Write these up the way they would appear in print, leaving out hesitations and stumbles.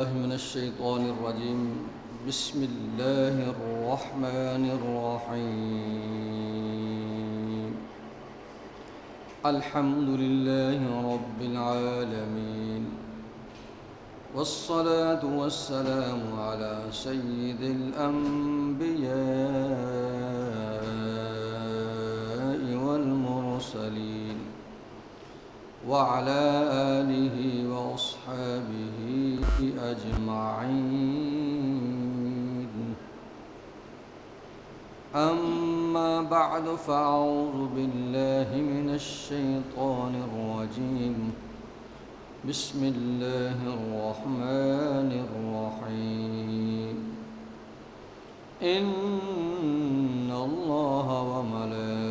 من الشيطان الرجيم. بسم الله الرحمن الرحيم. الحمد لله رب العالمين، والصلاة والسلام على سيد الأنبياء والمرسلين وعلى آله وأصحابه أجمعين. أما بعد، فأعوذ بالله من الشيطان الرجيم. بسم الله الرحمن الرحيم. إن الله وملائكته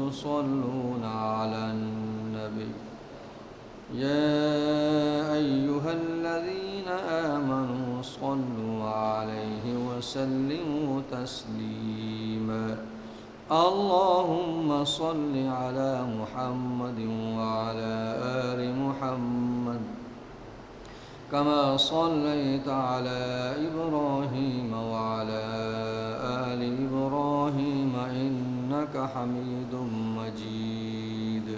يصلون على النبي يا أيها الذين آمنوا صلوا عليه وسلموا تسليما. اللهم صل على محمد وعلى آل محمد كما صليت على إبراهيم وعلى آل إبراهيم إنك حميد مجيد.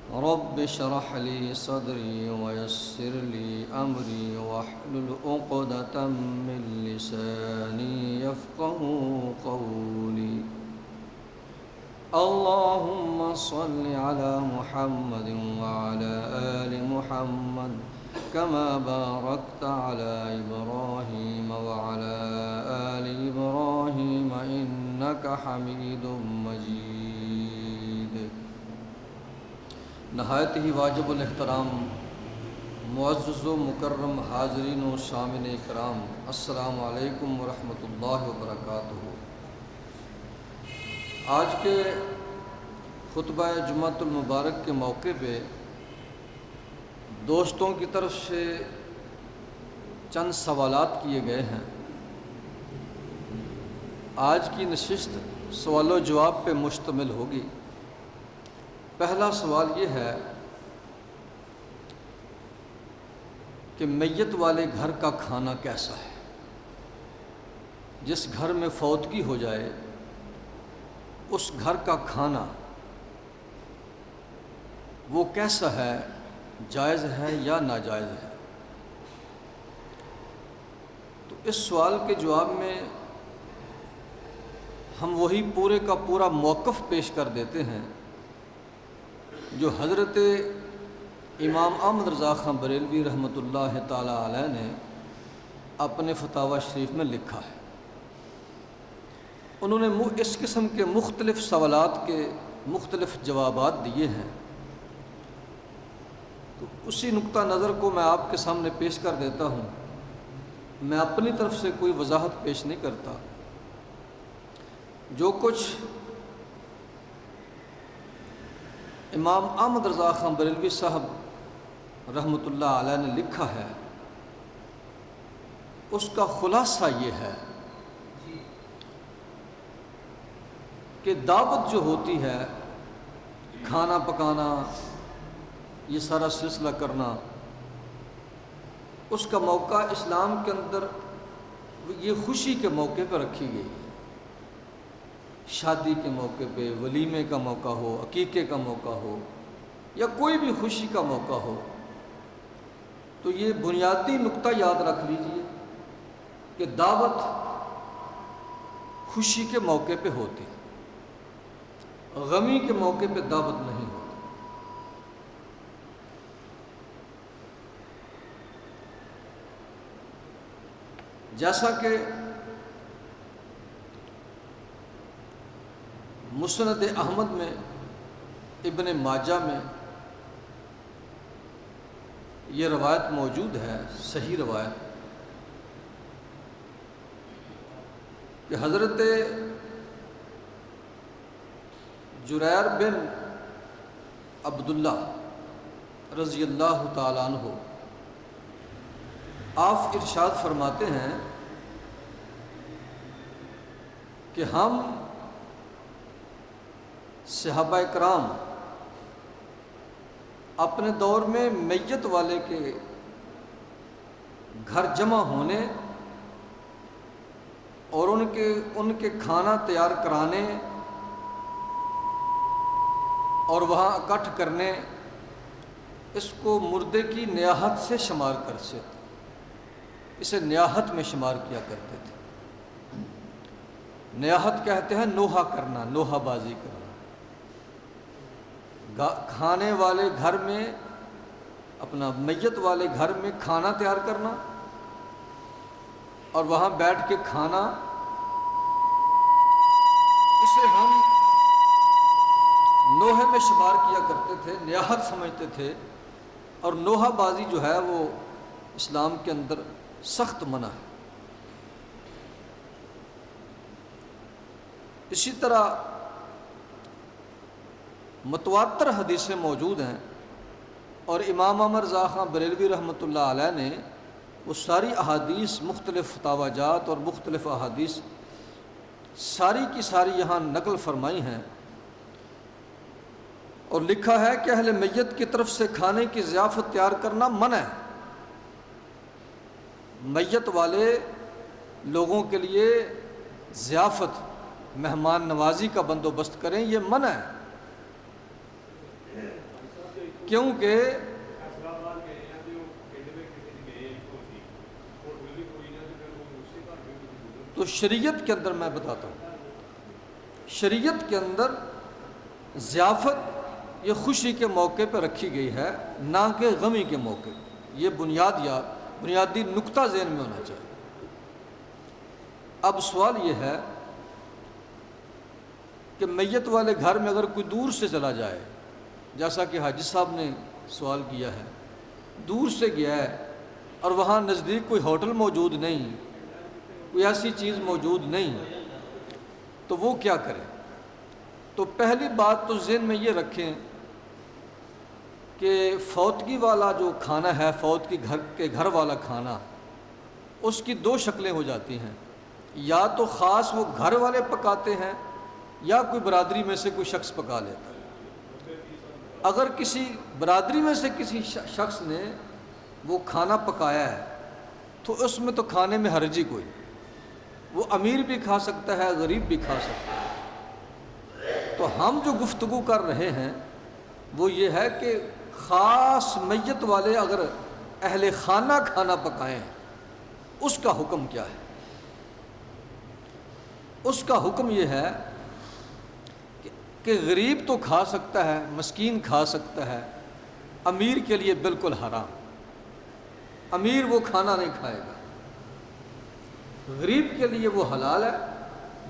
رب اشرح لي صدري ويسر لي أمري واحلل عقدة من لساني يفقهوا قولي. اللهم صل على محمد وعلى آل محمد كما باركت على إبراهيم وعلى آل إبراهيم إنك حميد مجيد. نہایت ہی واجب الاحترام معزز و مکرم حاضرین و سامعین کرام، السلام علیکم ورحمۃ اللہ وبرکاتہ. آج کے خطبہ جمعۃ المبارک کے موقع پہ دوستوں کی طرف سے چند سوالات کیے گئے ہیں. آج کی نشست سوال و جواب پہ مشتمل ہوگی. پہلا سوال یہ ہے کہ میت والے گھر کا کھانا کیسا ہے؟ جس گھر میں فوتگی ہو جائے اس گھر کا کھانا وہ کیسا ہے؟ جائز ہے یا ناجائز ہے؟ تو اس سوال کے جواب میں ہم وہی پورے کا پورا موقف پیش کر دیتے ہیں جو حضرت امام احمد رضا خان بریلوی رحمۃ اللہ تعالی علیہ نے اپنے فتاوی شریف میں لکھا ہے. انہوں نے اس قسم کے مختلف سوالات کے مختلف جوابات دیے ہیں. تو اسی نقطہ نظر کو میں آپ کے سامنے پیش کر دیتا ہوں. میں اپنی طرف سے کوئی وضاحت پیش نہیں کرتا. جو کچھ امام احمد رضا خان بریلوی صاحب رحمۃ اللہ علیہ نے لکھا ہے اس کا خلاصہ یہ ہے کہ دعوت جو ہوتی ہے، کھانا پکانا، یہ سارا سلسلہ کرنا، اس کا موقع اسلام کے اندر یہ خوشی کے موقع پر رکھی گئی ہے. شادی کے موقع پہ، ولیمے کا موقع ہو، عقیقے کا موقع ہو یا کوئی بھی خوشی کا موقع ہو، تو یہ بنیادی نقطہ یاد رکھ لیجئے کہ دعوت خوشی کے موقع پہ ہوتی، غمی کے موقع پہ دعوت نہیں ہوتی. جیسا کہ مسند احمد میں، ابن ماجہ میں یہ روایت موجود ہے، صحیح روایت، کہ حضرت جریر بن عبداللہ رضی اللہ تعالیٰ عنہ آپ ارشاد فرماتے ہیں کہ ہم صحابہ کرام اپنے دور میں میت والے کے گھر جمع ہونے اور ان کے کھانا تیار کرانے اور وہاں اکٹھ کرنے، اس کو مردے کی نیاحت سے شمار کرتے تھے، اسے نیاحت میں شمار کیا کرتے تھے۔ نیاحت کہتے ہیں نوحہ کرنا، نوحہ بازی کرنا۔ کھانے والے گھر میں، اپنا میت والے گھر میں کھانا تیار کرنا اور وہاں بیٹھ کے کھانا، اسے ہم نوحے میں شمار کیا کرتے تھے، نیاحت سمجھتے تھے، اور نوحہ بازی جو ہے وہ اسلام کے اندر سخت منع ہے۔ اسی طرح متواتر حدیثیں موجود ہیں، اور امام احمد رضا خان بریلوی رحمۃ اللہ علیہ نے وہ ساری احادیث، مختلف فتاوی جات اور مختلف احادیث ساری کی ساری یہاں نقل فرمائی ہیں، اور لکھا ہے کہ اہل میت کی طرف سے کھانے کی ضیافت تیار کرنا منع ہے۔ میت والے لوگوں کے لیے ضیافت، مہمان نوازی کا بندوبست کریں، یہ منع ہے، کیونکہ تو شریعت کے اندر میں بتاتا ہوں، شریعت کے اندر ضیافت یہ خوشی کے موقع پہ رکھی گئی ہے، نہ کہ غمی کے موقع پہ۔ یہ بنیادی نقطہ ذہن میں ہونا چاہیے۔ اب سوال یہ ہے کہ میت والے گھر میں اگر کوئی دور سے چلا جائے، جیسا کہ حاجی صاحب نے سوال کیا ہے، دور سے گیا ہے اور وہاں نزدیک کوئی ہوٹل موجود نہیں، کوئی ایسی چیز موجود نہیں، تو وہ کیا کرے؟ تو پہلی بات تو ذہن میں یہ رکھیں کہ فوتگی والا جو کھانا ہے، فوت کے گھر والا کھانا، اس کی دو شکلیں ہو جاتی ہیں، یا تو خاص وہ گھر والے پکاتے ہیں، یا کوئی برادری میں سے کوئی شخص پکا لیتا ہے۔ اگر کسی برادری میں سے کسی شخص نے وہ کھانا پکایا ہے تو اس میں تو کھانے میں حرج ہی کوئی، وہ امیر بھی کھا سکتا ہے، غریب بھی کھا سکتا ہے۔ تو ہم جو گفتگو کر رہے ہیں وہ یہ ہے کہ خاص میت والے اگر اہل خانہ کھانا پکائیں، اس کا حکم کیا ہے؟ اس کا حکم یہ ہے کہ غریب تو کھا سکتا ہے، مسکین کھا سکتا ہے، امیر کے لیے بالکل حرام، امیر وہ کھانا نہیں کھائے گا۔ غریب کے لیے وہ حلال ہے،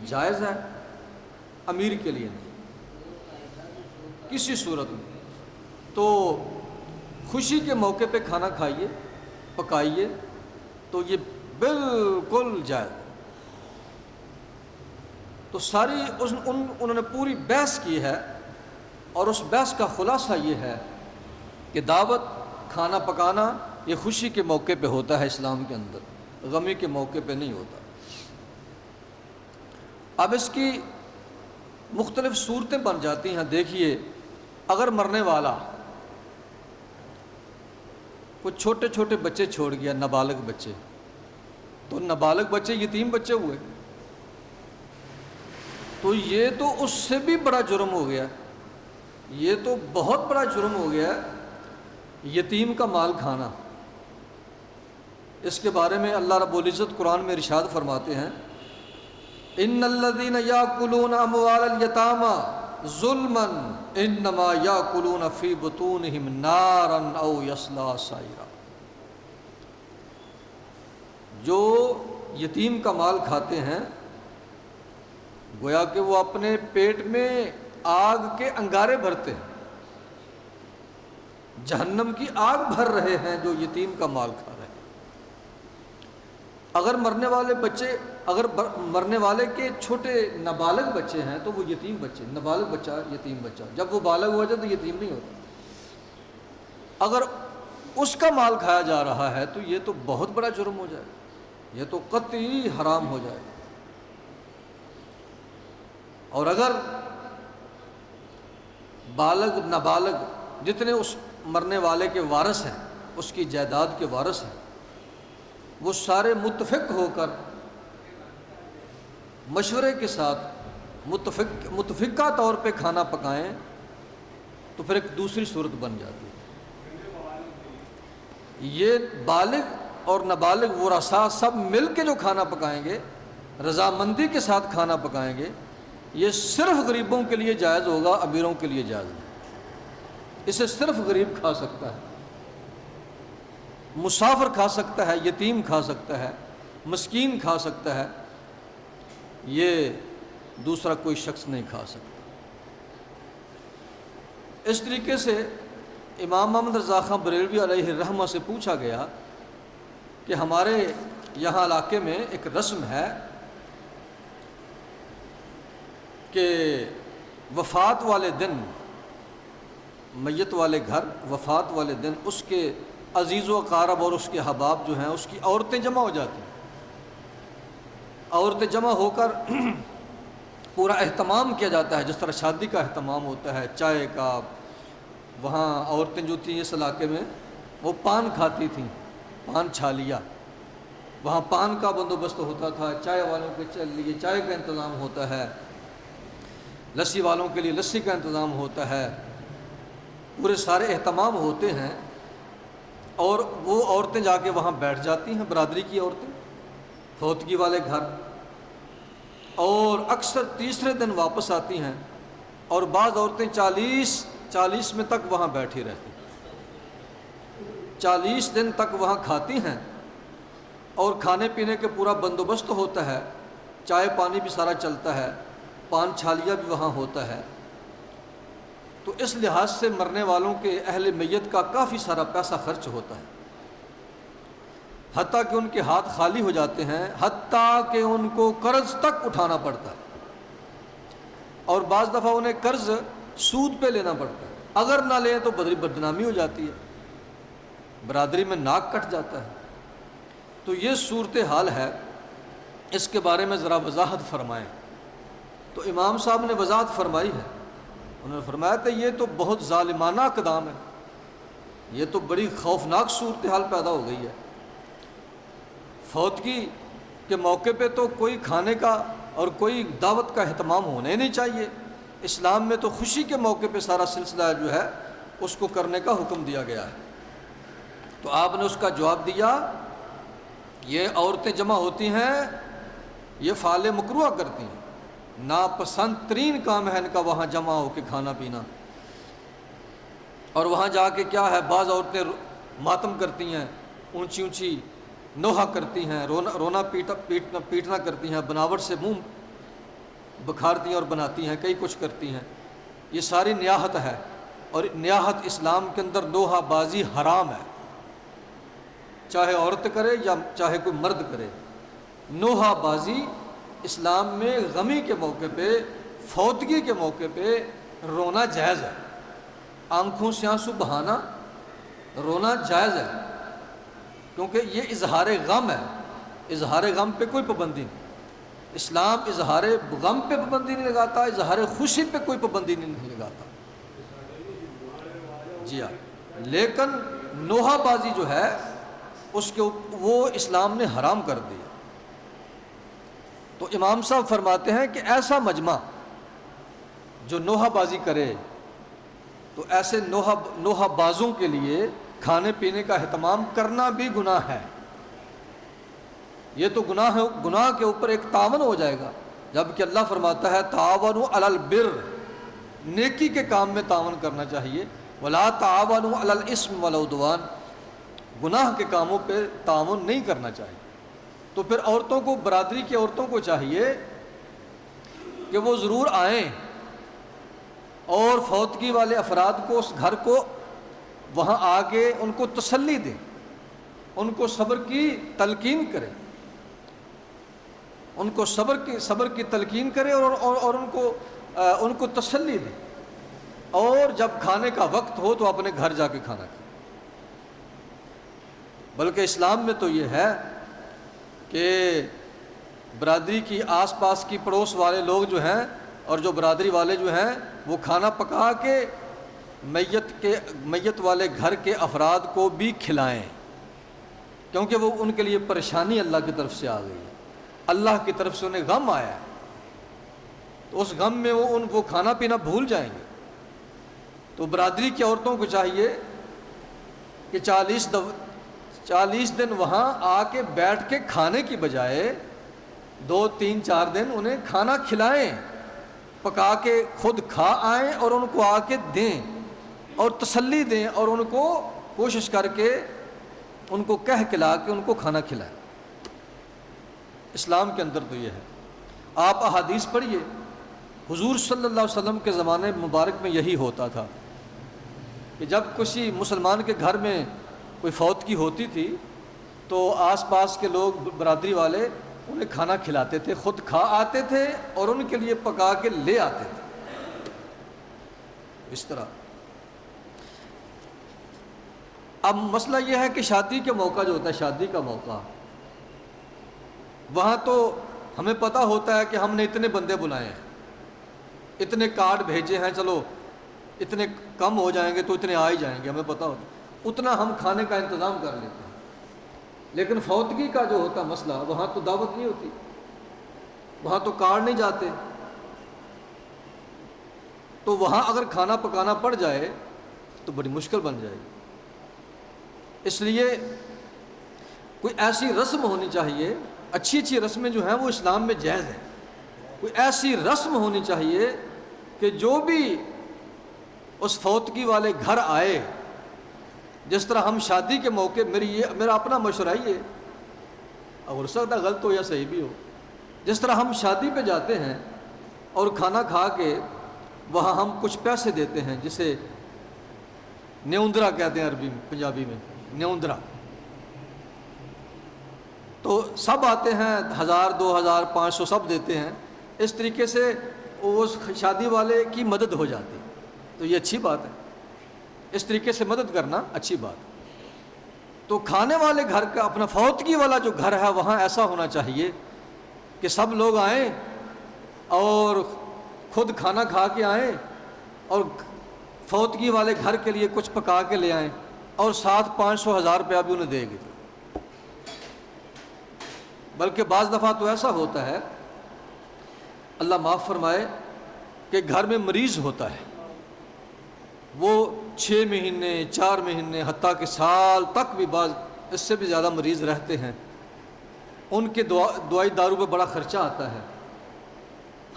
جائز ہے، امیر کے لیے نہیں کسی صورت میں۔ تو خوشی کے موقع پہ کھانا کھائیے، پکائیے، تو یہ بالکل جائز ہے۔ تو ساری انہوں نے پوری بحث کی ہے، اور اس بحث کا خلاصہ یہ ہے کہ دعوت، کھانا پکانا یہ خوشی کے موقع پہ ہوتا ہے اسلام کے اندر، غمی کے موقع پہ نہیں ہوتا۔ اب اس کی مختلف صورتیں بن جاتی ہیں۔ دیکھیے، اگر مرنے والا کچھ چھوٹے چھوٹے بچے چھوڑ گیا، نابالغ بچے، تو نابالغ بچے یتیم بچے ہوئے، تو یہ تو اس سے بھی بڑا جرم ہو گیا، یہ تو بہت بڑا جرم ہو گیا یتیم کا مال کھانا۔ اس کے بارے میں اللہ رب العزت قرآن میں ارشاد فرماتے ہیں، ان الذین یاکلون اموال الیتامی ظلما انما یاکلون فی بطونہم نارا او یصلی سعیرا۔ جو یتیم کا مال کھاتے ہیں، گویا کہ وہ اپنے پیٹ میں آگ کے انگارے بھرتے ہیں، جہنم کی آگ بھر رہے ہیں جو یتیم کا مال کھا رہے ہیں۔ اگر مرنے والے کے چھوٹے نابالغ بچے ہیں تو وہ یتیم بچے، نابالغ بچہ یتیم بچہ، جب وہ بالغ ہو جائے تو یتیم نہیں ہوتا۔ اگر اس کا مال کھایا جا رہا ہے تو یہ تو بہت بڑا جرم ہو جائے، یہ تو قطعی حرام ہو جائے۔ اور اگر بالغ نابالغ جتنے اس مرنے والے کے وارث ہیں، اس کی جائیداد کے وارث ہیں، وہ سارے متفق ہو کر مشورے کے ساتھ متفقہ طور پہ کھانا پکائیں تو پھر ایک دوسری صورت بن جاتی ہے۔ یہ بالغ اور نابالغ ورثاء سب مل کے جو کھانا پکائیں گے، رضامندی کے ساتھ کھانا پکائیں گے، یہ صرف غریبوں کے لیے جائز ہوگا، امیروں کے لیے جائز نہیں۔ اسے صرف غریب کھا سکتا ہے، مسافر کھا سکتا ہے، یتیم کھا سکتا ہے، مسکین کھا سکتا ہے، یہ دوسرا کوئی شخص نہیں کھا سکتا۔ اس طریقے سے امام محمد رضا خان بریلوی علیہ الرحمہ سے پوچھا گیا کہ ہمارے یہاں علاقے میں ایک رسم ہے کہ وفات والے دن، میت والے گھر وفات والے دن اس کے عزیز و اقارب اور اس کے احباب جو ہیں، اس کی عورتیں جمع ہو جاتی ہیں، عورتیں جمع ہو کر پورا اہتمام کیا جاتا ہے، جس طرح شادی کا اہتمام ہوتا ہے، چائے کا۔ وہاں عورتیں جو تھیں اس علاقے میں وہ پان کھاتی تھیں، پان چھالیا، وہاں پان کا بندوبست ہوتا تھا، چائے والوں کے لیے چائے کا انتظام ہوتا ہے، لسی والوں کے لیے لسی کا انتظام ہوتا ہے، پورے سارے اہتمام ہوتے ہیں، اور وہ عورتیں جا کے وہاں بیٹھ جاتی ہیں، برادری کی عورتیں فوتگی والے گھر، اور اکثر تیسرے دن واپس آتی ہیں، اور بعض عورتیں 40 میں تک وہاں بیٹھی رہتی، 40 دن تک وہاں کھاتی ہیں، اور کھانے پینے کے پورا بندوبست ہوتا ہے، چائے پانی بھی سارا چلتا ہے، پان چھالیا بھی وہاں ہوتا ہے۔ تو اس لحاظ سے مرنے والوں کے اہل میت کا کافی سارا پیسہ خرچ ہوتا ہے، حتیٰ کہ ان کے ہاتھ خالی ہو جاتے ہیں، حتیٰ کہ ان کو قرض تک اٹھانا پڑتا ہے، اور بعض دفعہ انہیں قرض سود پہ لینا پڑتا ہے، اگر نہ لیں تو بدنامی ہو جاتی ہے، برادری میں ناک کٹ جاتا ہے۔ تو یہ صورتحال ہے، اس کے بارے میں ذرا وضاحت فرمائیں۔ تو امام صاحب نے وضاحت فرمائی ہے، انہوں نے فرمایا کہ یہ تو بہت ظالمانہ اقدام ہے، یہ تو بڑی خوفناک صورتحال پیدا ہو گئی ہے۔ فوتگی کے موقع پہ تو کوئی کھانے کا اور کوئی دعوت کا اہتمام ہونا ہی نہیں چاہیے، اسلام میں تو خوشی کے موقع پہ سارا سلسلہ جو ہے اس کو کرنے کا حکم دیا گیا ہے۔ تو آپ نے اس کا جواب دیا، یہ عورتیں جمع ہوتی ہیں، یہ فعل مکروہ کرتی ہیں، ناپسند ترین کام ہے ان کا وہاں جمع ہو کے کھانا پینا، اور وہاں جا کے کیا ہے، بعض عورتیں ماتم کرتی ہیں، اونچی اونچی نوحہ کرتی ہیں، رونا پیٹنا کرتی ہیں، بناوٹ سے منہ بکھارتی ہیں اور بناتی ہیں، کئی کچھ کرتی ہیں، یہ ساری نیاحت ہے، اور نیاحت اسلام کے اندر نوحہ بازی حرام ہے، چاہے عورت کرے یا چاہے کوئی مرد کرے۔ نوحہ بازی اسلام میں غمی کے موقع پہ، فوتگی کے موقع پہ رونا جائز ہے، آنکھوں سے آنسو بہانا، رونا جائز ہے، کیونکہ یہ اظہار غم ہے، اظہار غم پہ کوئی پابندی نہیں، اسلام اظہار غم پہ پابندی نہیں لگاتا، اظہار خوشی پہ کوئی پابندی نہیں لگاتا۔ جی ہاں، لیکن نوحہ بازی جو ہے اس کے وہ اسلام نے حرام کر دیا۔ تو امام صاحب فرماتے ہیں کہ ایسا مجمع جو نوحہ بازی کرے، تو ایسے نوحہ بازوں کے لیے کھانے پینے کا اہتمام کرنا بھی گناہ ہے، یہ تو گناہ کے اوپر ایک تعاون ہو جائے گا، جبکہ اللہ فرماتا ہے تعاونوا علی البر، نیکی کے کام میں تعاون کرنا چاہیے، ولا تعاونوا علی الاثم والعدوان، گناہ کے کاموں پہ تعاون نہیں کرنا چاہیے۔ تو پھر عورتوں کو، برادری کی عورتوں کو چاہیے کہ وہ ضرور آئیں اور فوتگی والے افراد کو، اس گھر کو وہاں آ کے ان کو تسلی دیں، ان کو صبر کی تلقین کریں، ان کو صبر کی تلقین کرے، اور ان کو تسلی دیں، اور جب کھانے کا وقت ہو تو اپنے گھر جا کے کھانا کھائیں۔ بلکہ اسلام میں تو یہ ہے کہ برادری کی آس پاس کی پڑوس والے لوگ جو ہیں اور جو برادری والے جو ہیں وہ کھانا پکا کے میت والے گھر کے افراد کو بھی کھلائیں، کیونکہ وہ ان کے لیے پریشانی اللہ کی طرف سے آ گئی ہے، اللہ کی طرف سے انہیں غم آیا ہے، تو اس غم میں وہ کھانا پینا بھول جائیں گے۔ تو برادری کی عورتوں کو چاہیے کہ 40 دن وہاں آ کے بیٹھ کے کھانے کی بجائے 2 3 4 دن انہیں کھانا کھلائیں، پکا کے خود کھا آئیں اور ان کو آ کے دیں اور تسلی دیں، اور ان کو کوشش کر کے ان کو کہلا کے ان کو کھانا کھلائیں۔ اسلام کے اندر تو یہ ہے۔ آپ احادیث پڑھیے، حضور صلی اللہ علیہ وسلم کے زمانے مبارک میں یہی ہوتا تھا کہ جب کسی مسلمان کے گھر میں کوئی فوتگی ہوتی تھی تو آس پاس کے لوگ برادری والے انہیں کھانا کھلاتے تھے، خود کھا آتے تھے اور ان کے لیے پکا کے لے آتے تھے، اس طرح۔ اب مسئلہ یہ ہے کہ شادی کے موقع جو ہوتا ہے، شادی کا موقع، وہاں تو ہمیں پتہ ہوتا ہے کہ ہم نے اتنے بندے بلائے ہیں، اتنے کارڈ بھیجے ہیں، چلو اتنے کم ہو جائیں گے تو اتنے آ ہی جائیں گے، ہمیں پتہ ہوتا ہے، اتنا ہم کھانے کا انتظام کر لیتے ہیں۔ لیکن فوتگی کا جو ہوتا مسئلہ، وہاں تو دعوت نہیں ہوتی، وہاں تو کارڈ نہیں جاتے، تو وہاں اگر کھانا پکانا پڑ جائے تو بڑی مشکل بن جائے گی۔ اس لیے کوئی ایسی رسم ہونی چاہیے، اچھی رسمیں جو ہیں وہ اسلام میں جائز ہیں، کوئی ایسی رسم ہونی چاہیے کہ جو بھی اس فوتگی والے گھر آئے، جس طرح ہم شادی کے موقع، میرا اپنا مشورہ ہی ہے، اور ہو سکتا ہے غلط ہو یا صحیح بھی ہو، جس طرح ہم شادی پہ جاتے ہیں اور کھانا کھا کے وہاں ہم کچھ پیسے دیتے ہیں، جسے نیوندرا کہتے ہیں عربی میں، پنجابی میں نیوندرا، تو سب آتے ہیں 1000 2000 500 سب دیتے ہیں، اس طریقے سے اس شادی والے کی مدد ہو جاتی، تو یہ اچھی بات ہے، اس طریقے سے مدد کرنا اچھی بات۔ تو کھانے والے گھر کا، اپنا فوتگی والا جو گھر ہے، وہاں ایسا ہونا چاہیے کہ سب لوگ آئیں اور خود کھانا کھا کے آئیں اور فوتگی والے گھر کے لیے کچھ پکا کے لے آئیں، اور ساتھ 500 1000 روپیہ بھی انہیں دے گی۔ بلکہ بعض دفعہ تو ایسا ہوتا ہے، اللہ معاف فرمائے، کہ گھر میں مریض ہوتا ہے، وہ 6 مہینے 4 مہینے حتیٰ کہ سال تک بھی، بعض اس سے بھی زیادہ مریض رہتے ہیں، ان کے دوائی دارو پہ بڑا خرچہ آتا ہے،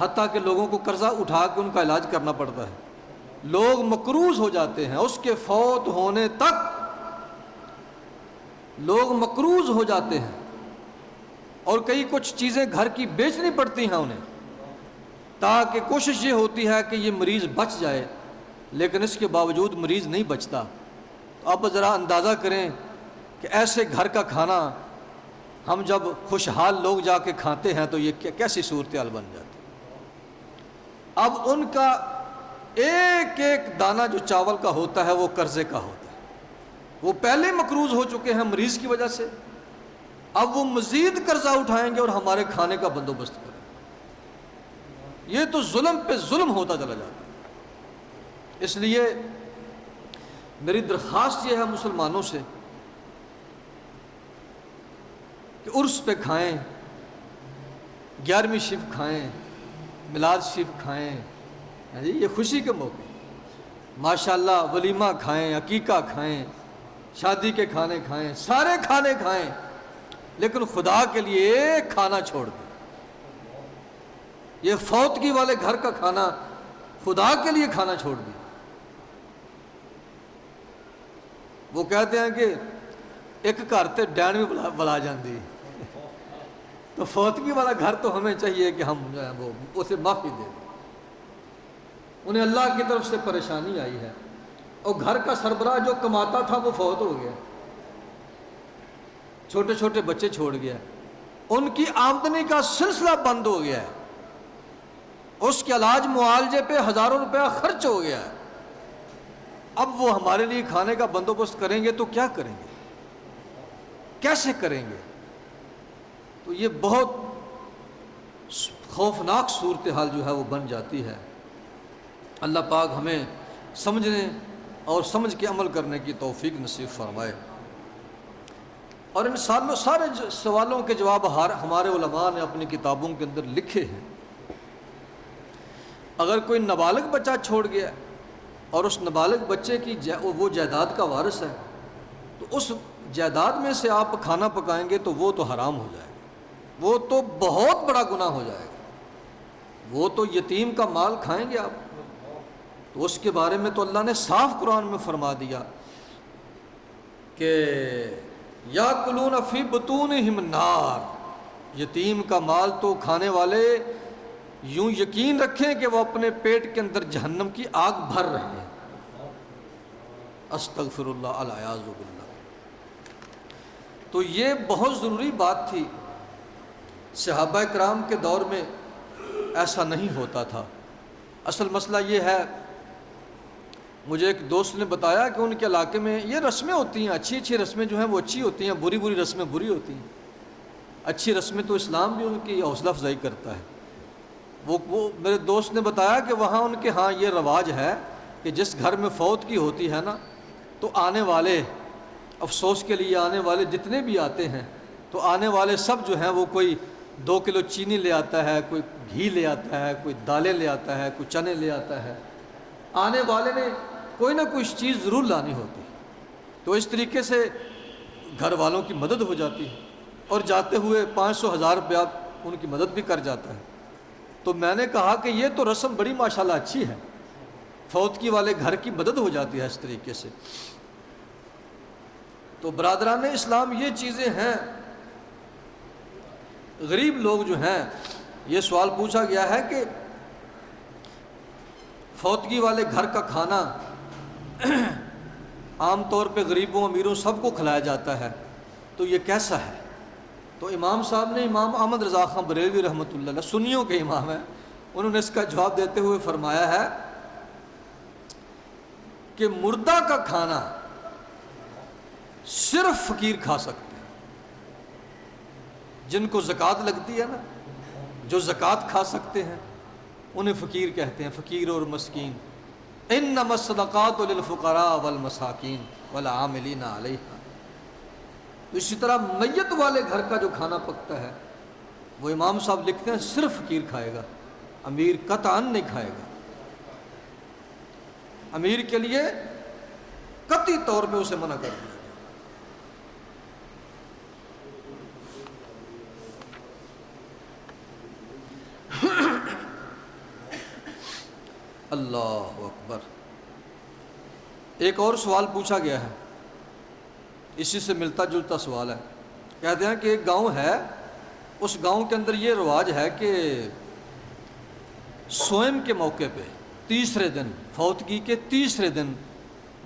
حتیٰ کہ لوگوں کو قرضہ اٹھا کے ان کا علاج کرنا پڑتا ہے، لوگ مقروض ہو جاتے ہیں، اس کے فوت ہونے تک لوگ مقروض ہو جاتے ہیں، اور کئی کچھ چیزیں گھر کی بیچنی پڑتی ہیں انہیں، تاکہ کوشش یہ ہوتی ہے کہ یہ مریض بچ جائے، لیکن اس کے باوجود مریض نہیں بچتا۔ تو اب ذرا اندازہ کریں کہ ایسے گھر کا کھانا ہم جب خوشحال لوگ جا کے کھاتے ہیں تو یہ کیسی صورتحال بن جاتی۔ اب ان کا ایک ایک دانہ جو چاول کا ہوتا ہے وہ قرضے کا ہوتا ہے، وہ پہلے مقروض ہو چکے ہیں مریض کی وجہ سے، اب وہ مزید قرضہ اٹھائیں گے اور ہمارے کھانے کا بندوبست کریں گے۔ یہ تو ظلم پہ ظلم ہوتا چلا جاتا ہے۔ اس لیے میری درخواست یہ ہے مسلمانوں سے کہ عرس پہ کھائیں، 11ویں شب کھائیں، میلاد شب کھائیں، یہ خوشی کے موقع، ماشاءاللہ ولیمہ کھائیں، عقیقہ کھائیں، شادی کے کھانے کھائیں، سارے کھانے کھائیں، لیکن خدا کے لیے ایک کھانا چھوڑ دیں۔ یہ فوتگی والے گھر کا کھانا خدا کے لیے کھانا چھوڑ دیں۔ وہ کہتے ہیں کہ ایک گھر تے ڈین بھی بلا جاندی، تو فوتگی والا گھر تو ہمیں چاہیے کہ ہم جو ہے وہ اسے معافی دے دیں۔ انہیں اللہ کی طرف سے پریشانی آئی ہے، اور گھر کا سربراہ جو کماتا تھا وہ فوت ہو گیا، چھوٹے چھوٹے بچے چھوڑ گیا، ان کی آمدنی کا سلسلہ بند ہو گیا ہے، اس کے علاج معالجے پہ ہزاروں روپیہ خرچ ہو گیا ہے۔ اب وہ ہمارے لیے کھانے کا بندوبست کریں گے تو کیا کریں گے، کیسے کریں گے؟ تو یہ بہت خوفناک صورتحال جو ہے وہ بن جاتی ہے۔ اللہ پاک ہمیں سمجھنے اور سمجھ کے عمل کرنے کی توفیق نصیب فرمائے۔ اور ان سارے سوالوں کے جواب ہمارے علماء نے اپنی کتابوں کے اندر لکھے ہیں۔ اگر کوئی نابالغ بچہ چھوڑ گیا اور اس نابالغ بچے کی وہ جائیداد کا وارث ہے، تو اس جائیداد میں سے آپ کھانا پکائیں گے تو وہ تو حرام ہو جائے گا، وہ تو بہت بڑا گناہ ہو جائے گا، وہ تو یتیم کا مال کھائیں گے آپ۔ تو اس کے بارے میں تو اللہ نے صاف قرآن میں فرما دیا کہ یاکلون فی بطونہم النار، یتیم کا مال تو کھانے والے یوں یقین رکھیں کہ وہ اپنے پیٹ کے اندر جہنم کی آگ بھر رہے ہیں۔ استغفر اللہ الیاذ باللہ۔ تو یہ بہت ضروری بات تھی، صحابہ کرام کے دور میں ایسا نہیں ہوتا تھا۔ اصل مسئلہ یہ ہے، مجھے ایک دوست نے بتایا کہ ان کے علاقے میں یہ رسمیں ہوتی ہیں، اچھی اچھی رسمیں جو ہیں وہ اچھی ہوتی ہیں، بری بری رسمیں بری ہوتی ہیں۔ اچھی رسمیں تو اسلام بھی ان کی حوصلہ افزائی کرتا ہے۔ وہ میرے دوست نے بتایا کہ وہاں ان کے ہاں یہ رواج ہے کہ جس گھر میں فوت کی ہوتی ہے نا، تو آنے والے افسوس کے لیے آنے والے جتنے بھی آتے ہیں، تو آنے والے سب جو ہیں وہ کوئی 2 کلو چینی لے آتا ہے، کوئی گھی لے آتا ہے، کوئی دالیں لے آتا ہے، کوئی چنے لے آتا ہے۔ آنے والے نے کوئی نہ کوئی چیز ضرور لانی ہوتی، تو اس طریقے سے گھر والوں کی مدد ہو جاتی ہے، اور جاتے ہوئے 500-1000 روپیہ ان کی مدد بھی کر جاتا ہے۔ تو میں نے کہا کہ یہ تو رسم بڑی ماشاءاللہ اچھی ہے، فوتگی والے گھر کی مدد ہو جاتی ہے اس طریقے سے۔ تو برادران اسلام یہ چیزیں ہیں۔ غریب لوگ جو ہیں، یہ سوال پوچھا گیا ہے کہ فوتگی والے گھر کا کھانا عام طور پہ غریبوں امیروں سب کو کھلایا جاتا ہے، تو یہ کیسا ہے؟ تو امام صاحب نے، امام احمد رضا خان بریلوی رحمۃ اللہ علیہ، سنیوں کے امام ہیں، انہوں نے اس کا جواب دیتے ہوئے فرمایا ہے کہ مردہ کا کھانا صرف فقیر کھا سکتے ہیں، جن کو زکوٰۃ لگتی ہے نا، جو زکوٰۃ کھا سکتے ہیں انہیں فقیر کہتے ہیں، فقیر اور مسکین۔ انما الصدقات للفقراء والمساکین والعاملین علیہا۔ اسی طرح میت والے گھر کا جو کھانا پکتا ہے وہ امام صاحب لکھتے ہیں صرف فقیر کھائے گا، امیر قطعاً نہیں کھائے گا۔ امیر کے لیے قطعی طور پہ اسے منع کر دیا۔ اللہ اکبر۔ ایک اور سوال پوچھا گیا ہے، اسی سے ملتا جلتا سوال ہے۔ کہتے ہیں کہ ایک گاؤں ہے، اس گاؤں کے اندر یہ رواج ہے کہ سوئم کے موقع پہ تیسرے دن، فوتگی کے تیسرے دن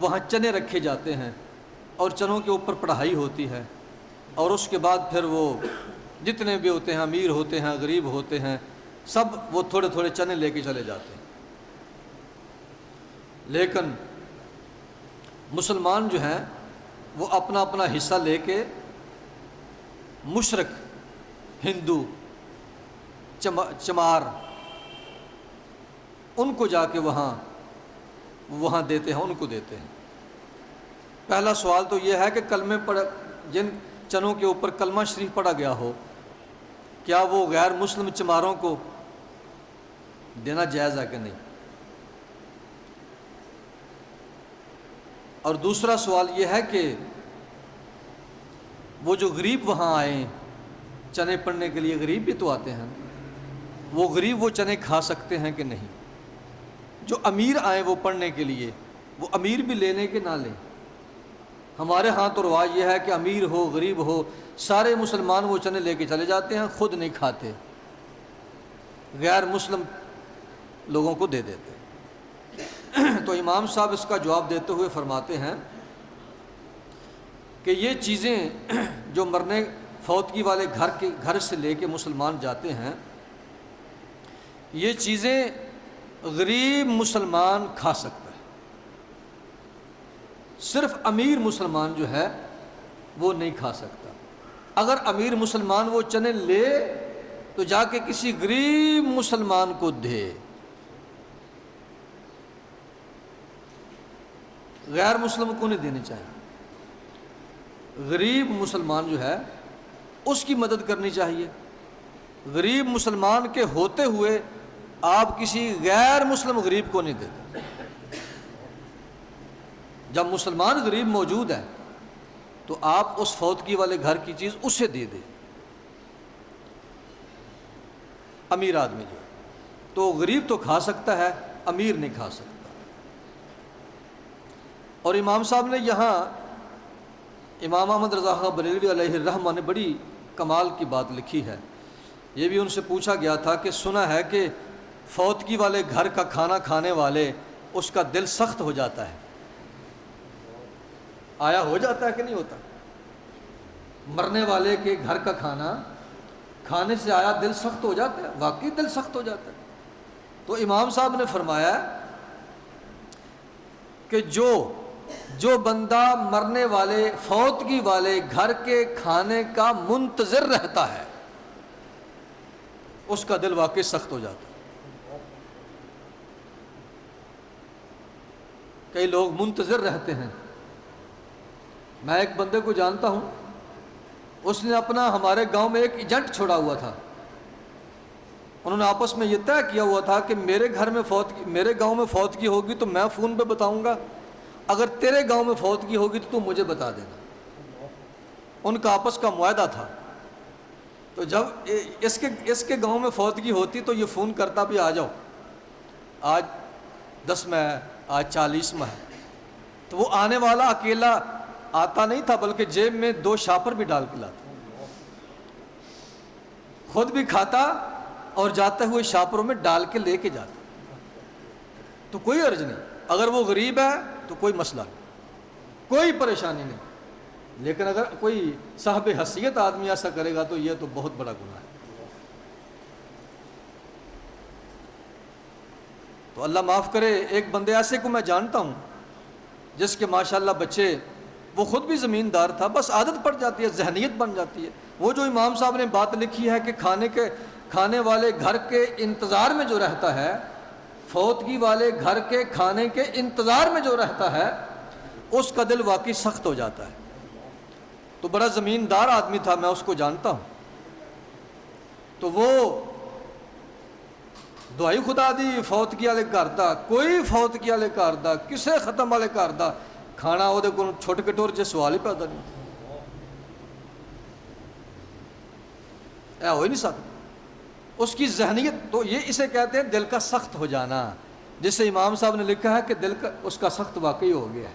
وہاں چنے رکھے جاتے ہیں اور چنوں کے اوپر پڑھائی ہوتی ہے، اور اس کے بعد پھر وہ جتنے بھی ہوتے ہیں، امیر ہوتے ہیں، غریب ہوتے ہیں، سب وہ تھوڑے تھوڑے چنے لے کے چلے جاتے ہیں۔ لیکن مسلمان جو ہیں وہ اپنا اپنا حصہ لے کے مشرک، ہندو، چمار، ان کو جا کے وہاں دیتے ہیں، ان کو دیتے ہیں۔ پہلا سوال تو یہ ہے کہ کلمے پڑھ، جن چنوں کے اوپر کلمہ شریف پڑھا گیا ہو، کیا وہ غیر مسلم چماروں کو دینا جائز ہے کہ نہیں؟ اور دوسرا سوال یہ ہے کہ وہ جو غریب وہاں آئے چنے پڑھنے کے لیے، غریب بھی تو آتے ہیں، وہ غریب وہ چنے کھا سکتے ہیں کہ نہیں؟ جو امیر آئے وہ پڑھنے کے لیے، وہ امیر بھی لے لیں کہ نہ لیں؟ ہمارے ہاں تو رواج یہ ہے کہ امیر ہو غریب ہو سارے مسلمان وہ چنے لے کے چلے جاتے ہیں، خود نہیں کھاتے، غیر مسلم لوگوں کو دے دیتے۔ تو امام صاحب اس کا جواب دیتے ہوئے فرماتے ہیں کہ یہ چیزیں جو مرنے فوتگی والے گھر سے لے کے مسلمان جاتے ہیں، یہ چیزیں غریب مسلمان کھا سکتا ہے، صرف امیر مسلمان جو ہے وہ نہیں کھا سکتا۔ اگر امیر مسلمان وہ چنے لے تو جا کے کسی غریب مسلمان کو دے۔ غیر مسلم کو نہیں دینی چاہیے. غریب مسلمان جو ہے اس کی مدد کرنی چاہیے. غریب مسلمان کے ہوتے ہوئے آپ کسی غیر مسلم غریب کو نہیں دیتے. جب مسلمان غریب موجود ہے تو آپ اس فوتگی والے گھر کی چیز اسے دے دیں. امیر آدمی جو تو غریب تو کھا سکتا ہے، امیر نہیں کھا سکتا. اور امام صاحب نے یہاں امام احمد رضا خاں بریلوی علیہ الرحمہ نے بڑی کمال کی بات لکھی ہے. یہ بھی ان سے پوچھا گیا تھا کہ سنا ہے کہ فوتگی والے گھر کا کھانا کھانے والے اس کا دل سخت ہو جاتا ہے. آیا ہو جاتا ہے کہ نہیں ہوتا؟ مرنے والے کے گھر کا کھانا کھانے سے آیا دل سخت ہو جاتا ہے، واقعی دل سخت ہو جاتا ہے. تو امام صاحب نے فرمایا کہ جو بندہ مرنے والے فوتگی والے گھر کے کھانے کا منتظر رہتا ہے اس کا دل واقعی سخت ہو جاتا ہے. کئی لوگ منتظر رہتے ہیں. میں ایک بندے کو جانتا ہوں، اس نے اپنا ہمارے گاؤں میں ایک ایجنٹ چھوڑا ہوا تھا. انہوں نے آپس میں یہ طے کیا ہوا تھا کہ میرے گاؤں میں فوتگی ہوگی تو میں فون پہ بتاؤں گا، اگر تیرے گاؤں میں فوتگی ہوگی تو مجھے بتا دینا. ان کا آپس کا معاہدہ تھا. تو جب اس کے گاؤں میں فوتگی ہوتی تو یہ فون کرتا بھی آ جاؤ، آج 10 میں ہے، آج 40 میں ہے. تو وہ آنے والا اکیلا آتا نہیں تھا بلکہ جیب میں 2 شاپر بھی ڈال کے لاتا، خود بھی کھاتا اور جاتے ہوئے شاپروں میں ڈال کے لے کے جاتا. تو کوئی عرض نہیں، اگر وہ غریب ہے تو کوئی مسئلہ نہیں، کوئی پریشانی نہیں. لیکن اگر کوئی صاحب حیثیت آدمی ایسا کرے گا تو یہ تو بہت بڑا گناہ ہے. تو اللہ معاف کرے. ایک بندے ایسے کو میں جانتا ہوں جس کے ماشاءاللہ بچے، وہ خود بھی زمیندار تھا، بس عادت پڑ جاتی ہے، ذہنیت بن جاتی ہے. وہ جو امام صاحب نے بات لکھی ہے کہ کھانے والے گھر کے انتظار میں جو رہتا ہے، فوتگی والے گھر کے کھانے کے انتظار میں جو رہتا ہے اس کا دل واقعی سخت ہو جاتا ہے. تو بڑا زمیندار آدمی تھا، میں اس کو جانتا ہوں. تو وہ دعائی خدا دی فوتگی والے گھر دا، کوئی فوتگی والے گھر دا، کسے ختم والے گھر دا کھانا وہ کو چھوٹ کے ٹور جے سوال ہی پیدا نہیں. ہو ہی نہیں سکتا. اس کی ذہنیت تو یہ اسے کہتے ہیں دل کا سخت ہو جانا، جس سے امام صاحب نے لکھا ہے کہ دل کا اس کا سخت واقعی ہو گیا ہے.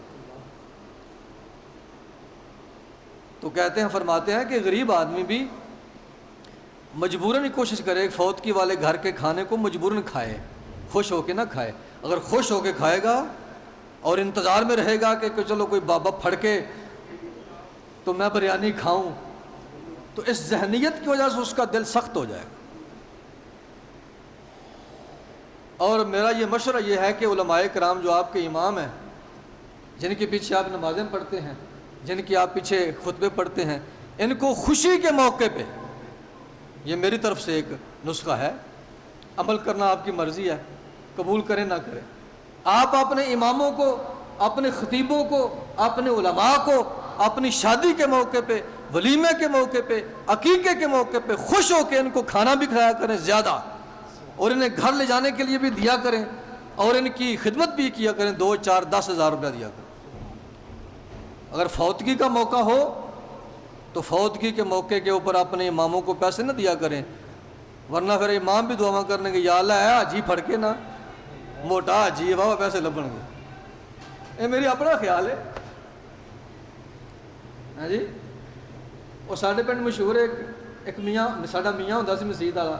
تو کہتے ہیں، فرماتے ہیں کہ غریب آدمی بھی مجبوراً کوشش کرے فوتگی والے گھر کے کھانے کو مجبوراً کھائے، خوش ہو کے نہ کھائے. اگر خوش ہو کے کھائے گا اور انتظار میں رہے گا کہ چلو کوئی بابا پھڑکے تو میں بریانی کھاؤں، تو اس ذہنیت کی وجہ سے اس کا دل سخت ہو جائے گا. اور میرا یہ مشورہ یہ ہے کہ علماء کرام جو آپ کے امام ہیں، جن کے پیچھے آپ نمازیں پڑھتے ہیں، جن کی آپ پیچھے خطبے پڑھتے ہیں، ان کو خوشی کے موقع پہ، یہ میری طرف سے ایک نسخہ ہے، عمل کرنا آپ کی مرضی ہے، قبول کریں نہ کریں. آپ اپنے اماموں کو، اپنے خطیبوں کو، اپنے علماء کو اپنی شادی کے موقع پہ، ولیمے کے موقع پہ، عقیقے کے موقع پہ خوش ہو کے ان کو کھانا بھی کھلایا کریں زیادہ، اور انہیں گھر لے جانے کے لیے بھی دیا کریں، اور ان کی خدمت بھی کیا کریں، 2 4 10 ہزار روپیہ دیا کریں. اگر فوتگی کا موقع ہو تو فوتگی کے موقع کے اوپر اپنے اماموں کو پیسے نہ دیا کریں، ورنہ پھر امام بھی دعا کرنے کے یا اللہ ہے حاجی پھڑ کے نہ موٹا حاجی واہ پیسے لبن گے. یہ میری اپنا خیال ہے. ہاں جی، وہ ساڈے پنڈ مشہور ایک میاں، ساڈا میاں ہوندا سی مسجد والا،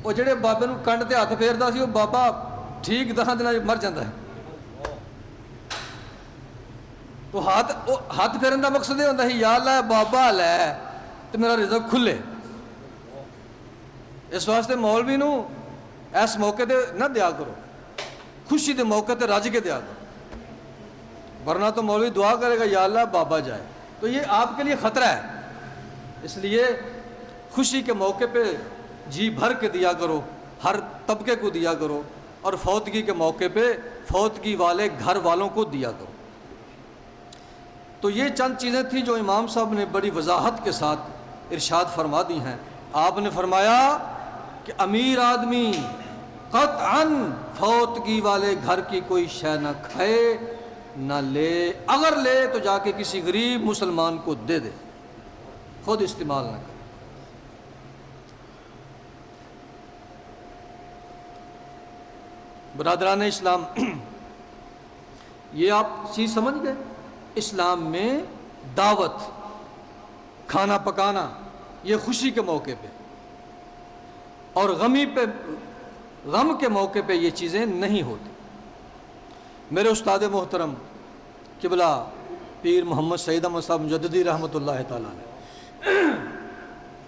وہ جڑے بابے نو کنڈ تے ہاتھ پھیردا سی، وہ بابا ٹھیک 10 دناں مر جاندا ہے. تو ہاتھ پھیرن کا مقصد یہ ہوتا ہے یا اللہ بابا لے تو میرا رزق کھلے. اس واسطے مولوی نو اس موقع تے نہ دیا کرو، خوشی دے موقع تے رج کے دیا کرو، ورنہ تو مولوی دعا کرے گا یا اللہ بابا جائے، تو یہ آپ کے لیے خطرہ ہے. اس لیے خوشی کے موقع پہ جی بھر کے دیا کرو، ہر طبقے کو دیا کرو، اور فوتگی کے موقع پہ فوتگی والے گھر والوں کو دیا کرو۔ تو یہ چند چیزیں تھیں جو امام صاحب نے بڑی وضاحت کے ساتھ ارشاد فرما دی ہیں۔ آپ نے فرمایا کہ امیر آدمی قطعاً فوتگی والے گھر کی کوئی شے نہ کھائے نہ لے، اگر لے تو جا کے کسی غریب مسلمان کو دے دے، خود استعمال نہ کرے۔ برادران اسلام، یہ آپ چیز سمجھ گئے؟ اسلام میں دعوت، کھانا پکانا، یہ خوشی کے موقع پہ اور غم کے موقع پہ یہ چیزیں نہیں ہوتی۔ میرے استاد محترم قبلہ پیر محمد سعید احمد صاحب مجددی رحمۃ اللہ تعالیٰ نے،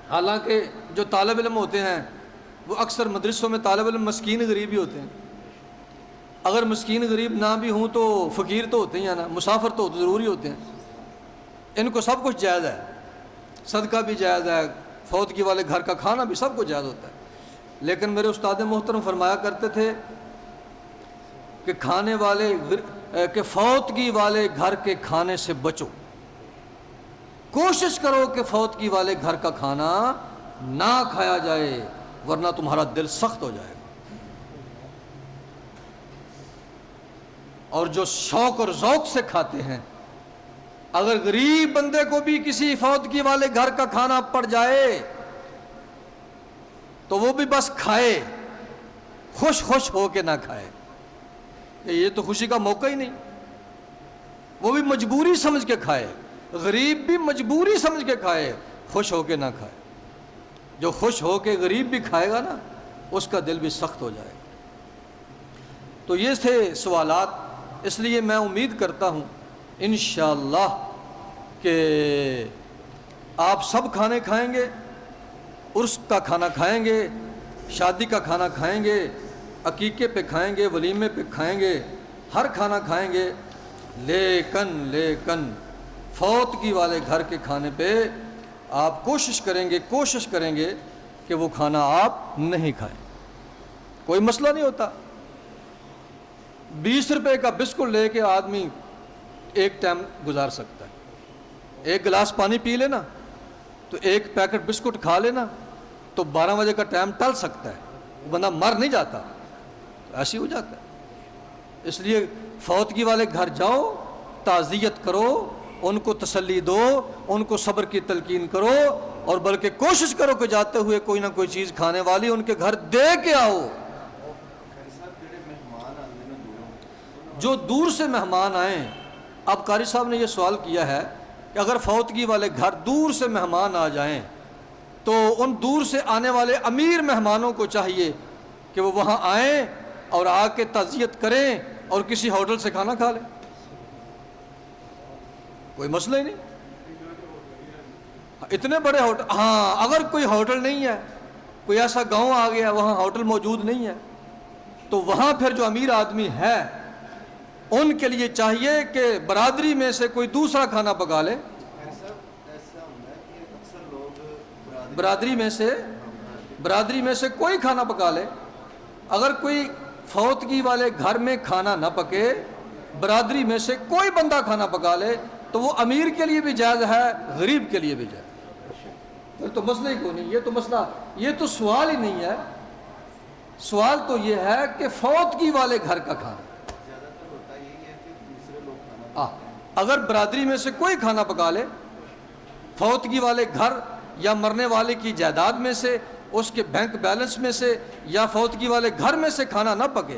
حالانکہ جو طالب علم ہوتے ہیں وہ اکثر مدرسوں میں طالب علم مسکین غریب ہی ہوتے ہیں، اگر مسکین غریب نہ بھی ہوں تو فقیر تو ہوتے ہی ہیں نا، مسافر تو ضروری ہوتے ہیں، ان کو سب کچھ جائز ہے، صدقہ بھی جائز ہے، فوتگی والے گھر کا کھانا بھی سب کچھ جائز ہوتا ہے۔ لیکن میرے استاد محترم فرمایا کرتے تھے کہ کہ فوتگی والے گھر کے کھانے سے بچو، کوشش کرو کہ فوتگی والے گھر کا کھانا نہ کھایا جائے، ورنہ تمہارا دل سخت ہو جائے گا۔ اور جو شوق اور ذوق سے کھاتے ہیں، اگر غریب بندے کو بھی کسی فوتگی والے گھر کا کھانا پڑ جائے تو وہ بھی بس کھائے، خوش ہو کے نہ کھائے، یہ تو خوشی کا موقع ہی نہیں، وہ بھی مجبوری سمجھ کے کھائے، غریب بھی مجبوری سمجھ کے کھائے، خوش ہو کے نہ کھائے۔ جو خوش ہو کے غریب بھی کھائے گا نا، اس کا دل بھی سخت ہو جائے گا۔ تو یہ تھے سوالات، اس لیے میں امید کرتا ہوں انشاءاللہ کہ آپ سب کھانے کھائیں گے، عرس کا کھانا کھائیں گے، شادی کا کھانا کھائیں گے، عقیقے پہ کھائیں گے، ولیمے پہ کھائیں گے، ہر کھانا کھائیں گے، لیکن فوتگی والے گھر کے کھانے پہ آپ کوشش کریں گے کہ وہ کھانا آپ نہیں کھائیں۔ کوئی مسئلہ نہیں ہوتا، 20 روپے کا بسکٹ لے کے آدمی ایک ٹائم گزار سکتا ہے، ایک گلاس پانی پی لینا تو ایک پیکٹ بسکٹ کھا لینا تو 12 بجے کا ٹائم ٹل سکتا ہے، بندہ مر نہیں جاتا، ایسے ہی ہو جاتا ہے۔ اس لیے فوتگی والے گھر جاؤ، تعزیت کرو، ان کو تسلی دو، ان کو صبر کی تلقین کرو، اور بلکہ کوشش کرو کہ جاتے ہوئے کوئی نہ کوئی چیز کھانے والی ان کے گھر دے کے آؤ۔ جو دور سے مہمان آئیں، اب قاری صاحب نے یہ سوال کیا ہے کہ اگر فوتگی والے گھر دور سے مہمان آ جائیں تو ان دور سے آنے والے امیر مہمانوں کو چاہیے کہ وہ وہاں آئیں اور آ کے تعزیت کریں اور کسی ہوٹل سے کھانا کھا لیں، کوئی مسئلہ ہی نہیں۔ اتنے بڑے ہوٹل، ہاں اگر کوئی ہوٹل نہیں ہے، کوئی ایسا گاؤں آ گیا وہاں ہوٹل موجود نہیں ہے، تو وہاں پھر جو امیر آدمی ہے ان کے لیے چاہیے کہ برادری میں سے کوئی دوسرا کھانا پکا لے، برادری میں سے کوئی کھانا پکا لے۔ اگر کوئی فوتگی والے گھر میں کھانا نہ پکے، برادری میں سے کوئی بندہ کھانا پکا لے تو وہ امیر کے لیے بھی جائز ہے، غریب کے لیے بھی جائز ہے، پھر تو مسئلہ ہی کوئی نہیں۔ یہ تو سوال ہی نہیں ہے، سوال تو یہ ہے کہ فوتگی والے گھر کا کھانا، اگر برادری میں سے کوئی کھانا پکا لے، فوتگی والے گھر یا مرنے والے کی جائیداد میں سے، اس کے بینک بیلنس میں سے، یا فوتگی والے گھر میں سے کھانا نہ پکے،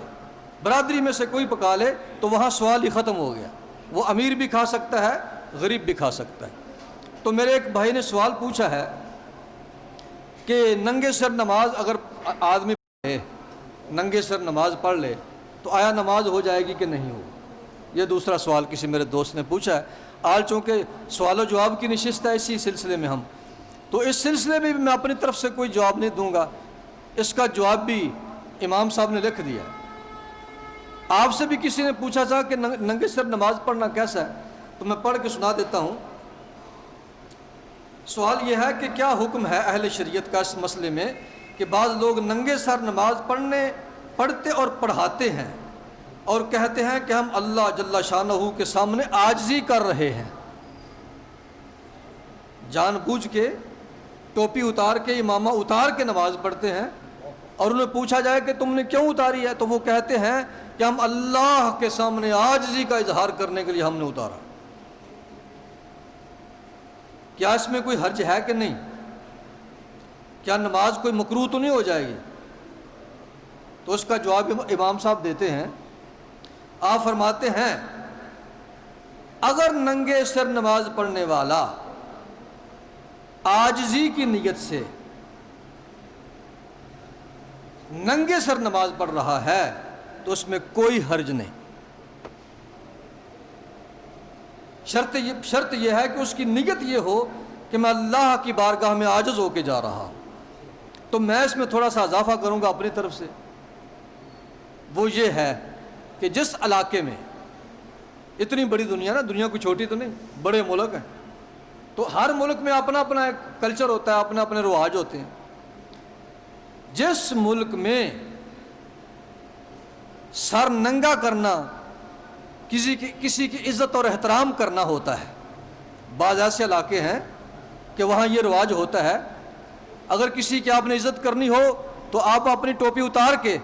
برادری میں سے کوئی پکا لے تو وہاں سوال ہی ختم ہو گیا، وہ امیر بھی کھا سکتا ہے، غریب بھی کھا سکتا ہے۔ تو میرے ایک بھائی نے سوال پوچھا ہے کہ ننگے سر نماز اگر آدمی پڑھے، ننگے سر نماز پڑھ لے تو آیا نماز ہو جائے گی کہ نہیں ہو؟ یہ دوسرا سوال کسی میرے دوست نے پوچھا ہے۔ آج چونکہ سوال و جواب کی نشست ہے اسی سلسلے میں ہم، تو اس سلسلے میں بھی میں اپنی طرف سے کوئی جواب نہیں دوں گا، اس کا جواب بھی امام صاحب نے لکھ دیا۔ آپ سے بھی کسی نے پوچھا تھا کہ ننگے سر نماز پڑھنا کیسا ہے، تو میں پڑھ کے سنا دیتا ہوں۔ سوال یہ ہے کہ کیا حکم ہے اہل شریعت کا اس مسئلے میں کہ بعض لوگ ننگے سر نماز پڑھتے اور پڑھاتے ہیں، اور کہتے ہیں کہ ہم اللہ جل شانہ کے سامنے عاجزی کر رہے ہیں، جان بوجھ کے ٹوپی اتار کے امامہ اتار کے نماز پڑھتے ہیں، اور انہیں پوچھا جائے کہ تم نے کیوں اتاری ہے تو وہ کہتے ہیں کہ ہم اللہ کے سامنے عاجزی کا اظہار کرنے کے لیے ہم نے اتارا۔ کیا اس میں کوئی حرج ہے کہ نہیں؟ کیا نماز کوئی مکروہ تو نہیں ہو جائے گی؟ تو اس کا جواب امام صاحب دیتے ہیں، آپ فرماتے ہیں اگر ننگے سر نماز پڑھنے والا عاجزی کی نیت سے ننگے سر نماز پڑھ رہا ہے تو اس میں کوئی حرج نہیں۔ شرط یہ ہے کہ اس کی نیت یہ ہو کہ میں اللہ کی بارگاہ میں عاجز ہو کے جا رہا ہوں۔ تو میں اس میں تھوڑا سا اضافہ کروں گا اپنی طرف سے، وہ یہ ہے کہ جس علاقے میں اتنی بڑی دنیا نا، دنیا کوئی چھوٹی تو نہیں، بڑے ملک ہیں، تو ہر ملک میں اپنا اپنا ایک کلچر ہوتا ہے، اپنے اپنے رواج ہوتے ہیں۔ جس ملک میں سر ننگا کرنا کسی کی عزت اور احترام کرنا ہوتا ہے، بعض ایسے علاقے ہیں کہ وہاں یہ رواج ہوتا ہے، اگر کسی کی آپ نے عزت کرنی ہو تو آپ اپنی ٹوپی اتار کے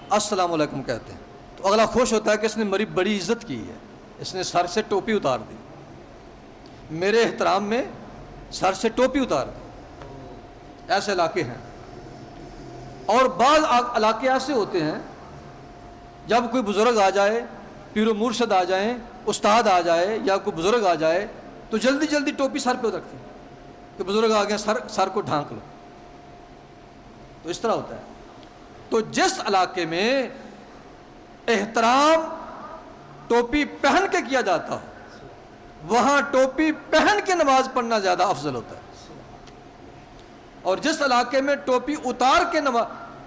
السلام علیکم کہتے ہیں، تو اگلا خوش ہوتا ہے کہ اس نے میری بڑی عزت کی ہے، اس نے سر سے ٹوپی اتار دی، میرے احترام میں سر سے ٹوپی اتار دی۔ ایسے علاقے ہیں۔ اور بعض علاقے ایسے ہوتے ہیں جب کوئی بزرگ آ جائے، پیر و مرشد آ جائیں، استاد آ جائے یا کوئی بزرگ آ جائے تو جلدی جلدی ٹوپی سر پہ رکھتے ہیں کہ بزرگ آ گئے، سر کو ڈھانک لو۔ تو اس طرح ہوتا ہے۔ تو جس علاقے میں احترام ٹوپی پہن کے کیا جاتا ہو، وہاں ٹوپی پہن کے نماز پڑھنا زیادہ افضل ہوتا ہے، اور جس علاقے میں ٹوپی اتار کے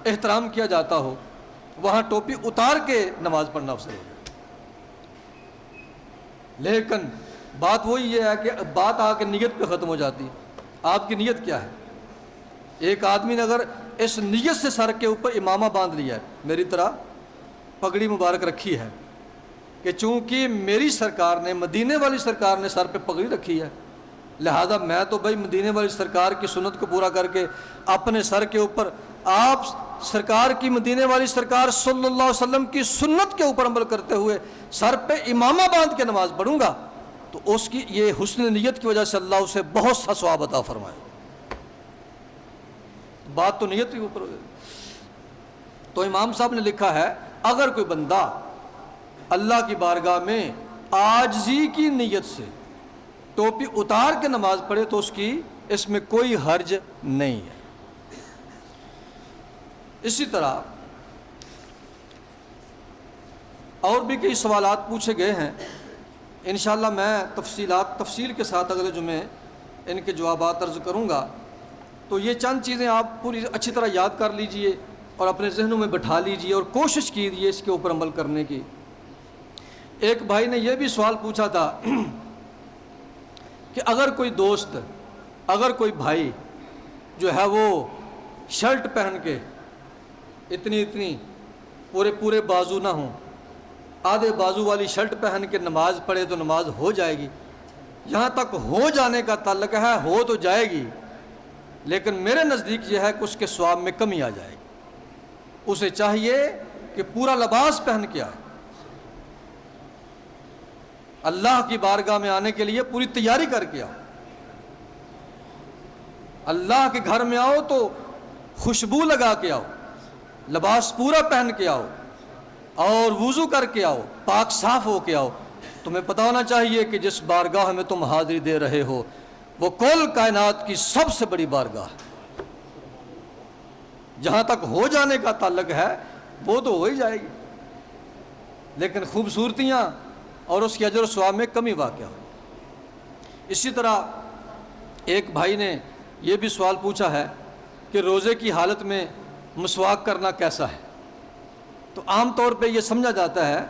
احترام کیا جاتا ہو، وہاں ٹوپی اتار کے نماز پڑھنا افضل ہوتا ہے۔ لیکن بات وہی یہ ہے کہ بات آ کے نیت پہ ختم ہو جاتی ہے۔ آپ کی نیت کیا ہے؟ ایک آدمی نے اگر اس نیت سے سر کے اوپر امامہ باندھ لیا ہے، میری طرح پگڑی مبارک رکھی ہے کہ چونکہ میری سرکار نے، مدینے والی سرکار نے سر پہ پگڑی رکھی ہے، لہذا میں تو بھائی مدینے والی سرکار کی سنت کو پورا کر کے اپنے سر کے اوپر آپ سرکار کی، مدینے والی سرکار صلی اللہ علیہ وسلم کی سنت کے اوپر عمل کرتے ہوئے سر پہ امامہ باندھ کے نماز پڑھوں گا، تو اس کی یہ حسن نیت کی وجہ سے اللہ اسے بہت سا ثواب عطا فرمائے۔ بات تو نیت کے اوپر ہو گئی۔ تو امام صاحب نے لکھا ہے اگر کوئی بندہ اللہ کی بارگاہ میں عاجزی کی نیت سے ٹوپی اتار کے نماز پڑھے تو اس میں کوئی حرج نہیں ہے۔ اسی طرح اور بھی کئی سوالات پوچھے گئے ہیں، انشاءاللہ میں تفصیل کے ساتھ اگلے جمعے ان کے جوابات عرض کروں گا۔ تو یہ چند چیزیں آپ پوری اچھی طرح یاد کر لیجئے اور اپنے ذہنوں میں بٹھا لیجئے اور کوشش کیجئے اس کے اوپر عمل کرنے کی۔ ایک بھائی نے یہ بھی سوال پوچھا تھا کہ اگر کوئی دوست، اگر کوئی بھائی جو ہے وہ شرٹ پہن کے اتنی پورے بازو نہ ہوں، آدھے بازو والی شرٹ پہن کے نماز پڑھے تو نماز ہو جائے گی؟ یہاں تک ہو جانے کا تعلق ہے، ہو تو جائے گی، لیکن میرے نزدیک یہ ہے کہ اس کے ثواب میں کمی آ جائے گی۔ اسے چاہیے کہ پورا لباس پہن کے آئے، اللہ کی بارگاہ میں آنے کے لیے پوری تیاری کر کے آؤ۔ اللہ کے گھر میں آؤ تو خوشبو لگا کے آؤ، لباس پورا پہن کے آؤ اور وضو کر کے آؤ، پاک صاف ہو کے آؤ۔ تمہیں پتہ ہونا چاہیے کہ جس بارگاہ میں تم حاضری دے رہے ہو وہ کل کائنات کی سب سے بڑی بارگاہ ہے۔ جہاں تک ہو جانے کا تعلق ہے وہ تو ہو ہی جائے گی، لیکن خوبصورتیاں اور اس کے اجر و ثواب میں کمی واقع ہو۔ اسی طرح ایک بھائی نے یہ بھی سوال پوچھا ہے کہ روزے کی حالت میں مسواک کرنا کیسا ہے؟ تو عام طور پہ یہ سمجھا جاتا ہے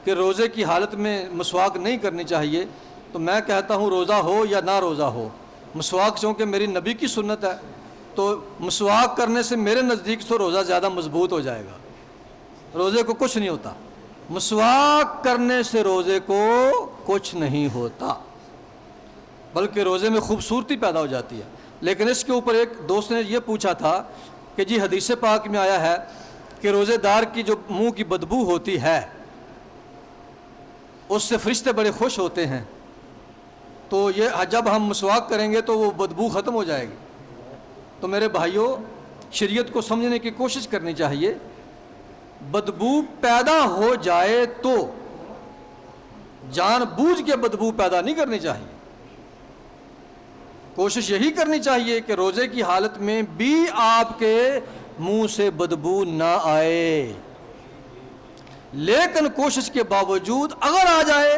کہ روزے کی حالت میں مسواک نہیں کرنی چاہیے، تو میں کہتا ہوں روزہ ہو یا نہ روزہ ہو، مسواک چونکہ میری نبی کی سنت ہے تو مسواک کرنے سے میرے نزدیک تو روزہ زیادہ مضبوط ہو جائے گا، روزے کو کچھ نہیں ہوتا۔ مسواک کرنے سے روزے کو کچھ نہیں ہوتا، بلکہ روزے میں خوبصورتی پیدا ہو جاتی ہے۔ لیکن اس کے اوپر ایک دوست نے یہ پوچھا تھا کہ جی حدیث پاک میں آیا ہے کہ روزے دار کی جو منہ کی بدبو ہوتی ہے اس سے فرشتے بڑے خوش ہوتے ہیں، تو یہ جب ہم مسواک کریں گے تو وہ بدبو ختم ہو جائے گی۔ تو میرے بھائیوں، شریعت کو سمجھنے کی کوشش کرنی چاہیے۔ بدبو پیدا ہو جائے تو جان بوجھ کے بدبو پیدا نہیں کرنی چاہیے۔ کوشش یہی کرنی چاہیے کہ روزے کی حالت میں بھی آپ کے منہ سے بدبو نہ آئے، لیکن کوشش کے باوجود اگر آ جائے،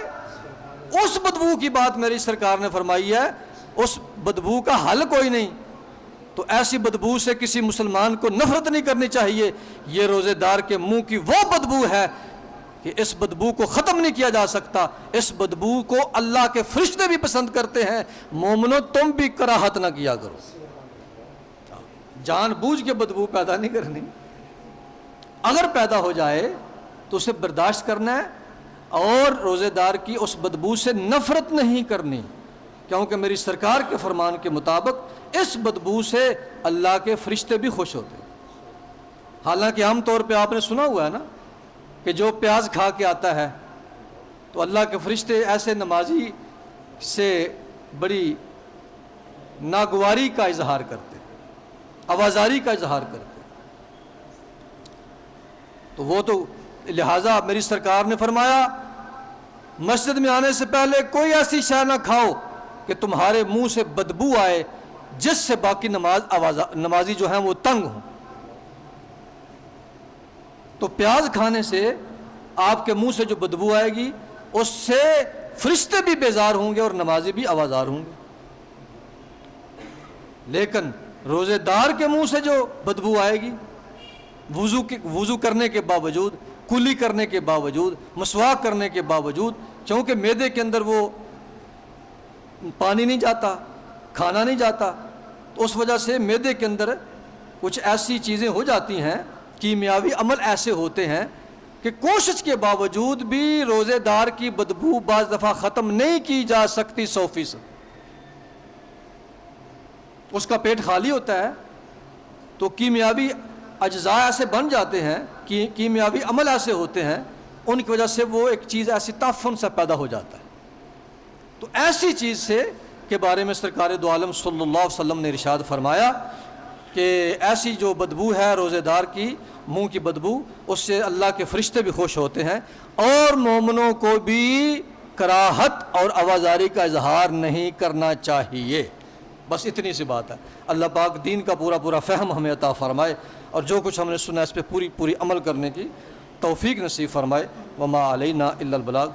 اس بدبو کی بات میری سرکار نے فرمائی ہے، اس بدبو کا حل کوئی نہیں، تو ایسی بدبو سے کسی مسلمان کو نفرت نہیں کرنی چاہیے۔ یہ روزے دار کے منہ کی وہ بدبو ہے کہ اس بدبو کو ختم نہیں کیا جا سکتا۔ اس بدبو کو اللہ کے فرشتے بھی پسند کرتے ہیں۔ مومنو، تم بھی کراہت نہ کیا کرو، جان بوجھ کے بدبو پیدا نہیں کرنی۔ اگر پیدا ہو جائے تو اسے برداشت کرنا ہے اور روزے دار کی اس بدبو سے نفرت نہیں کرنی، کیونکہ میری سرکار کے فرمان کے مطابق اس بدبو سے اللہ کے فرشتے بھی خوش ہوتے ہیں۔ حالانکہ عام طور پہ آپ نے سنا ہوا ہے نا کہ جو پیاز کھا کے آتا ہے تو اللہ کے فرشتے ایسے نمازی سے بڑی ناگواری کا اظہار کرتے، آوازاری کا اظہار کرتے۔ تو وہ تو لہٰذا میری سرکار نے فرمایا مسجد میں آنے سے پہلے کوئی ایسی شے نہ کھاؤ کہ تمہارے منہ سے بدبو آئے جس سے باقی نمازی جو ہیں وہ تنگ ہوں۔ تو پیاز کھانے سے آپ کے منہ سے جو بدبو آئے گی اس سے فرشتے بھی بیزار ہوں گے اور نمازی بھی آوازار ہوں گے، لیکن روزے دار کے منہ سے جو بدبو آئے گی، وضو کرنے کے باوجود، کلی کرنے کے باوجود، مسواک کرنے کے باوجود، کیونکہ معدے کے اندر وہ پانی نہیں جاتا، کھانا نہیں جاتا، تو اس وجہ سے معدے کے اندر کچھ ایسی چیزیں ہو جاتی ہیں، کیمیاوی عمل ایسے ہوتے ہیں کہ کوشش کے باوجود بھی روزے دار کی بدبو بعض دفعہ ختم نہیں کی جا سکتی 100%۔ اس کا پیٹ خالی ہوتا ہے تو کیمیاوی اجزاء ایسے بن جاتے ہیں، کیمیاوی عمل ایسے ہوتے ہیں، ان کی وجہ سے وہ ایک چیز ایسی تعفن سا پیدا ہو جاتا ہے۔ تو ایسی چیز سے کے بارے میں سرکار دو عالم صلی اللہ علیہ وسلم نے ارشاد فرمایا کہ ایسی جو بدبو ہے روزے دار کی منہ کی بدبو، اس سے اللہ کے فرشتے بھی خوش ہوتے ہیں اور مومنوں کو بھی کراہت اور آوازاری کا اظہار نہیں کرنا چاہیے۔ بس اتنی سی بات ہے۔ اللہ پاک دین کا پورا فہم ہمیں عطا فرمائے اور جو کچھ ہم نے سنا اس پہ پوری عمل کرنے کی توفیق نصیب فرمائے۔ وما علینا الا البلاغ۔